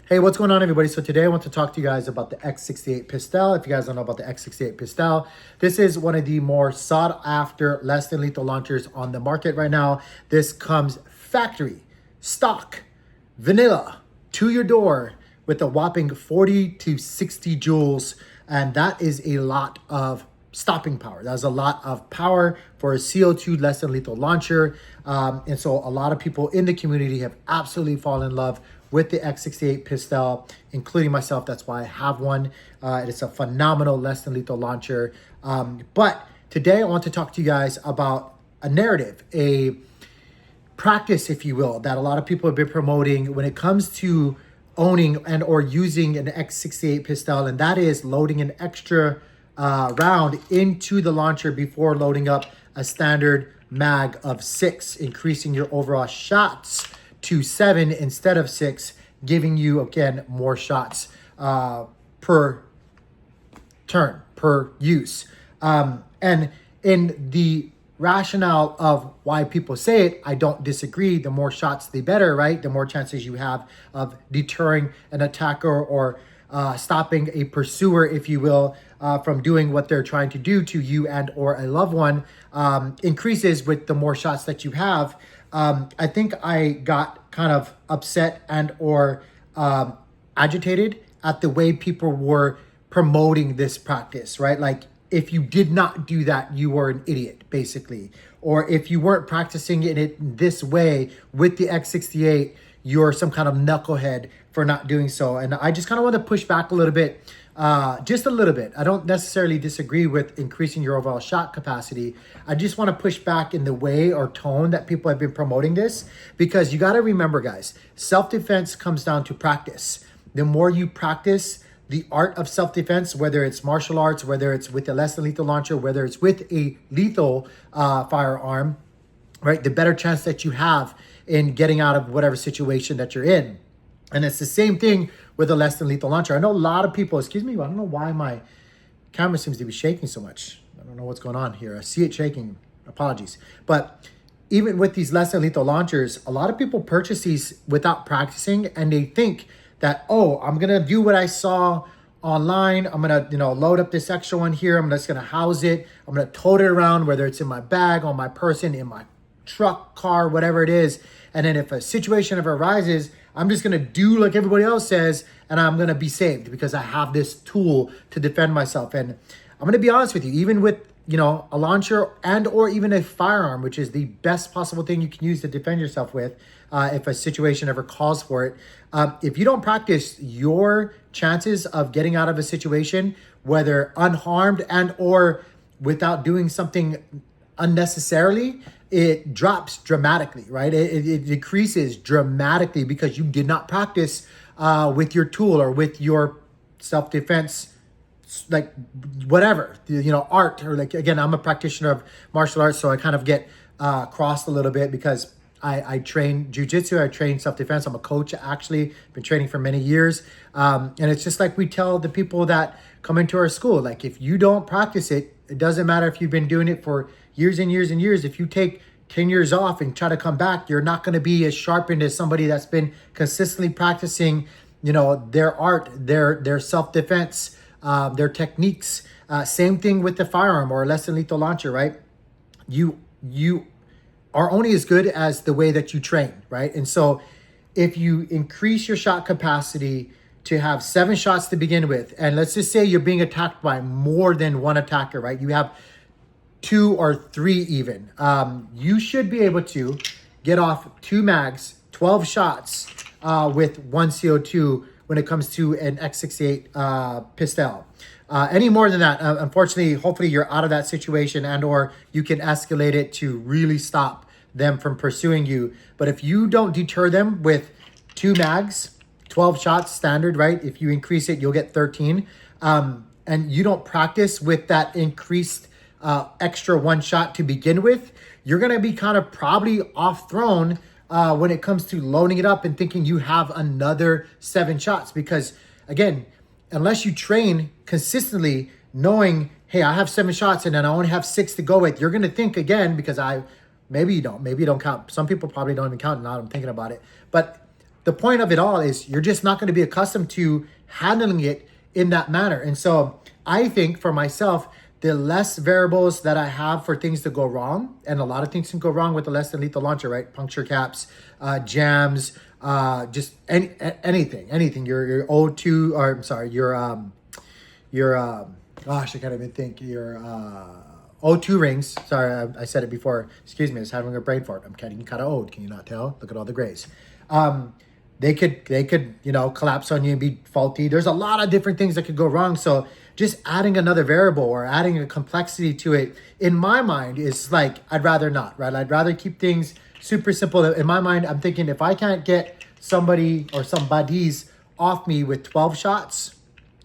Hey, what's going on, everybody? So today I want to talk to you guys about the X68 Pistol. If you guys don't know about the X68 Pistol, this is one of the more sought after, less than lethal launchers on the market right now. This comes factory, stock, vanilla, to your door with a whopping 40 to 60 joules. And that is a lot of stopping power. That's a lot of power for a CO2 less than lethal launcher. And so a lot of people in the community have absolutely fallen in love with the X68 Pistol, including myself. That's why I have one. It's a phenomenal less than lethal launcher. But today I want to talk to you guys about a narrative, a practice, if you will, that a lot of people have been promoting when it comes to owning and or using an X68 Pistol, and that is loading an extra round into the launcher before loading up a standard mag of 6, increasing your overall shots to 7 instead of 6, giving you, again, more shots per turn, per use. And in the rationale of why people say it, I don't disagree. The more shots, the better, right? The more chances you have of deterring an attacker or stopping a pursuer, if you will, from doing what they're trying to do to you and or a loved one, increases with the more shots that you have. I think I got kind of upset and or agitated at the way people were promoting this practice, right? Like, if you did not do that, you were an idiot, basically. Or if you weren't practicing it this way with the X68, you're some kind of knucklehead for not doing so. And I just kind of want to push back a little bit, just a little bit. I don't necessarily disagree with increasing your overall shot capacity. I just want to push back in the way or tone that people have been promoting this, because you got to remember, guys, self-defense comes down to practice. The more you practice the art of self-defense, whether it's martial arts, whether it's with a less than lethal launcher, whether it's with a lethal firearm, right, the better chance that you have in getting out of whatever situation that you're in. And it's the same thing with a less than lethal launcher. I know a lot of people, excuse me, I don't know why my camera seems to be shaking so much. I don't know what's going on here. I see it shaking. Apologies. But even with these less than lethal launchers, a lot of people purchase these without practicing, and they think that, oh, I'm going to do what I saw online. I'm going to, load up this extra one here. I'm just going to house it. I'm going to tote it around, whether it's in my bag, on my person, in my truck, car, whatever it is. And then if a situation ever arises, I'm just going to do like everybody else says, and I'm going to be saved because I have this tool to defend myself. And I'm going to be honest with you, even with, a launcher and or even a firearm, which is the best possible thing you can use to defend yourself with, if a situation ever calls for it. If you don't practice, your chances of getting out of a situation, whether unharmed and or without doing something unnecessarily, it drops dramatically, right? It decreases dramatically because you did not practice with your tool or with your self-defense, like whatever, art, or like, again, I'm a practitioner of martial arts, so I kind of get crossed a little bit because I train jujitsu, I train self-defense. I'm a coach, actually, been training for many years. And it's just like we tell the people that come into our school, like, if you don't practice it, it doesn't matter if you've been doing it for years and years and years. If you take 10 years off and try to come back, you're not going to be as sharpened as somebody that's been consistently practicing, their art, their self-defense, their techniques. Same thing with the firearm or less than lethal launcher, right? You are only as good as the way that you train, right? And so if you increase your shot capacity to have 7 shots to begin with, and let's just say you're being attacked by more than one attacker, right? You have 2 or 3 even. You should be able to get off 2 mags, 12 shots with 1 CO2 when it comes to an X68 pistol. Any more than that, unfortunately, hopefully you're out of that situation and or you can escalate it to really stop them from pursuing you. But if you don't deter them with 2 mags, 12 shots standard, right? If you increase it, you'll get 13. And you don't practice with that increased extra 1 shot to begin with, you're going to be kind of probably off throne when it comes to loading it up and thinking you have another 7 shots. Because again, unless you train consistently knowing, hey, I have 7 shots and then I only have 6 to go with, you're going to think again, because maybe you don't count. Some people probably don't even count now that I'm thinking about it. But the point of it all is you're just not going to be accustomed to handling it in that manner. And so I think for myself, the less variables that I have for things to go wrong, and a lot of things can go wrong with the less than lethal launcher, right? Puncture caps, jams, just anything. Your O2, or I'm sorry, gosh, I can't even think. Your O2 rings. Sorry, I said it before. Excuse me, I was having a brain fart. I'm getting kind of old. Can you not tell? Look at all the grays. They could, collapse on you and be faulty. There's a lot of different things that could go wrong. So just adding another variable or adding a complexity to it, in my mind, is like, I'd rather not, right? I'd rather keep things super simple. In my mind, I'm thinking if I can't get somebody or some buddies off me with 12 shots,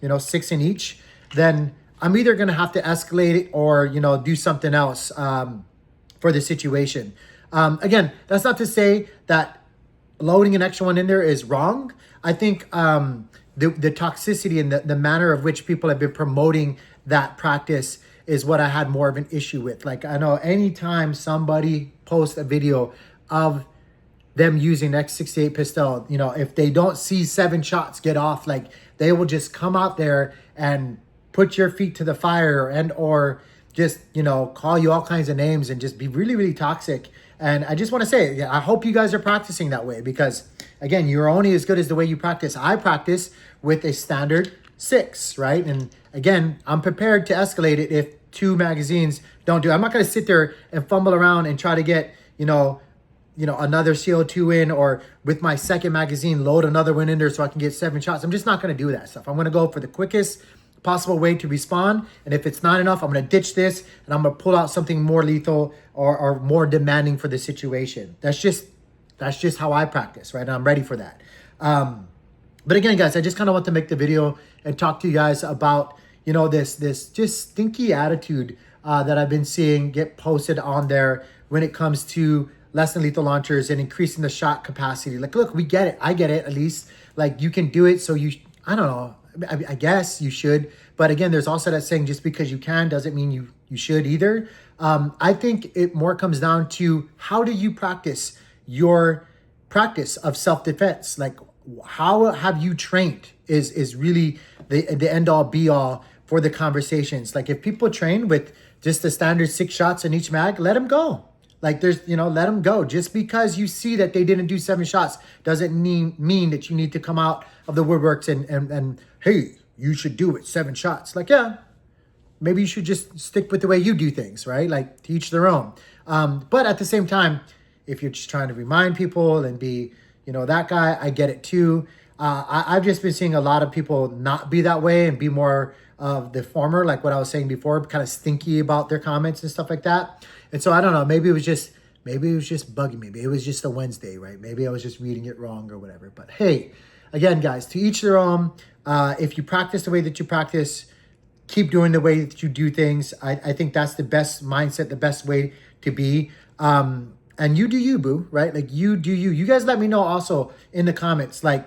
6 in each, then I'm either going to have to escalate it or, do something else for the situation. Again, that's not to say that loading an extra one in there is wrong. I think the toxicity and the manner of which people have been promoting that practice is what I had more of an issue with. Like, I know anytime somebody posts a video of them using X68 pistol, if they don't see 7 shots get off, like, they will just come out there and put your feet to the fire or just, call you all kinds of names and just be really, really toxic. And I just want to say, I hope you guys are practicing that way because, again, you're only as good as the way you practice. I practice with a standard 6, right? And again, I'm prepared to escalate it if 2 magazines don't do it. I'm not going to sit there and fumble around and try to get, another CO2 in, or with my second magazine, load another one in there so I can get 7 shots. I'm just not going to do that stuff. I'm going to go for the quickest possible way to respond. And if it's not enough, I'm going to ditch this and I'm going to pull out something more lethal or more demanding for the situation. That's just how I practice, right? And I'm ready for that. But again, guys, I just kind of want to make the video and talk to you guys about, this just stinky attitude that I've been seeing get posted on there when it comes to less than lethal launchers and increasing the shot capacity. Like, look, we get it. I get it, at least. Like, you can do it. So I don't know. I guess you should. But again, there's also that saying, just because you can doesn't mean you should either. I think it more comes down to, how do you practice your practice of self-defense? Like, how have you trained is really the end all be all for the conversations. Like, if people train with just the standard 6 shots in each mag, let them go. Like, let them go. Just because you see that they didn't do 7 shots doesn't mean that you need to come out of the woodworks and hey, you should do it 7 shots. Like, yeah, maybe you should just stick with the way you do things, right? Like, to each their own. But at the same time, if you're just trying to remind people and be, that guy, I get it too. I've just been seeing a lot of people not be that way and be more of the former, like what I was saying before, kind of stinky about their comments and stuff like that. And so I don't know, maybe it was just bugging me. Maybe it was just a Wednesday, right? Maybe I was just reading it wrong or whatever. But hey, again, guys, to each their own. If you practice the way that you practice, keep doing the way that you do things. I think that's the best mindset, the best way to be. And you do you, boo, right? Like, you do you. You guys let me know also in the comments, like,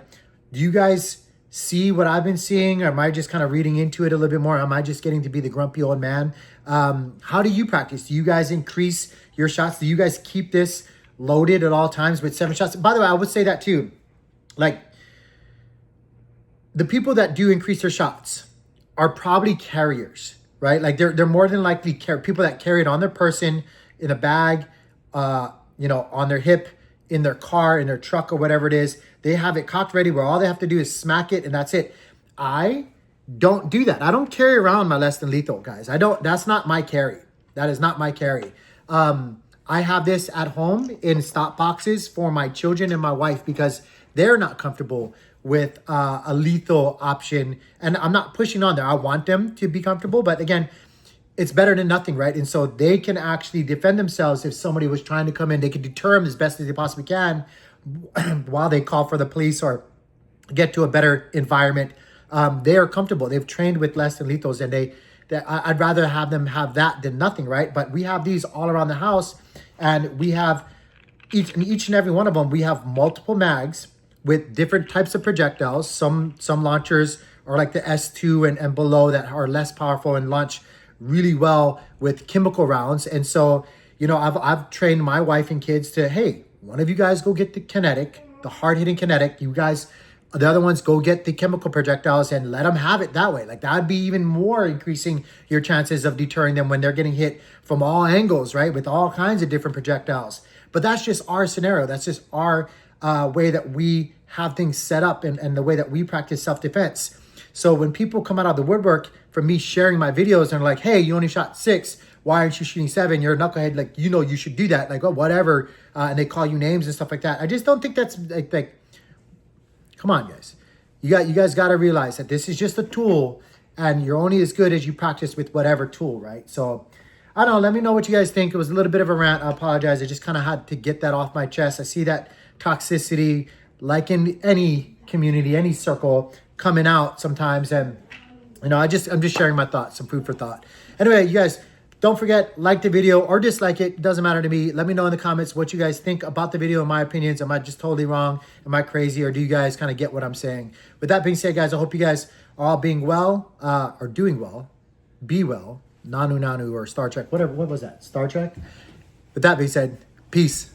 do you guys see what I've been seeing? Or am I just kind of reading into it a little bit more? Am I just getting to be the grumpy old man? How do you practice? Do you guys increase your shots? Do you guys keep this loaded at all times with 7 shots? By the way, I would say that too. Like, the people that do increase their shots are probably carriers, right? Like, they're more than likely people that carry it on their person, in a bag, on their hip, in their car, in their truck, or whatever it is. They have it cocked ready where all they have to do is smack it and that's it. I don't do that. I don't carry around my less than lethal, guys. That's not my carry. That is not my carry. I have this at home in stop boxes for my children and my wife because they're not comfortable with a lethal option. And I'm not pushing on there. I want them to be comfortable. But again, it's better than nothing, right? And so they can actually defend themselves. If somebody was trying to come in, they can deter them as best as they possibly can while they call for the police or get to a better environment. They are comfortable. They've trained with less than lethals, and I'd rather have them have that than nothing, right? But we have these all around the house, and we have each and every one of them. We have multiple mags with different types of projectiles. Some launchers are like the S2 and below that are less powerful and launch really well with chemical rounds. And so, I've trained my wife and kids to, hey, one of you guys go get the kinetic, the hard-hitting kinetic. You guys, the other ones, go get the chemical projectiles and let them have it that way. Like, that would be even more increasing your chances of deterring them when they're getting hit from all angles, right? With all kinds of different projectiles. But that's just our scenario. That's just our way that we have things set up, and the way that we practice self-defense. So when people come out of the woodwork from me sharing my videos and they're like, hey, you only shot 6, why aren't you shooting 7? You're a knucklehead, like, you know, you should do that, like, oh, whatever, and they call you names and stuff like that. I just don't think that's like come on, guys. You guys got to realize that this is just a tool, and you're only as good as you practice with whatever tool, right? So I don't know. Let me know what you guys think. It was a little bit of a rant. I apologize. I just kind of had to get that off my chest. I see that toxicity, like in any community, any circle, coming out sometimes, and you know, I'm just sharing my thoughts, some food for thought. Anyway, you guys, don't forget, like the video or dislike it. It doesn't matter to me. Let me know in the comments what you guys think about the video and my opinions. Am I just totally wrong? Am I crazy? Or do you guys kind of get what I'm saying? With that being said, guys, I hope you guys are all being well, or doing well, be well, Nanu Nanu or Star Trek, whatever. What was that? Star Trek? With that being said, peace.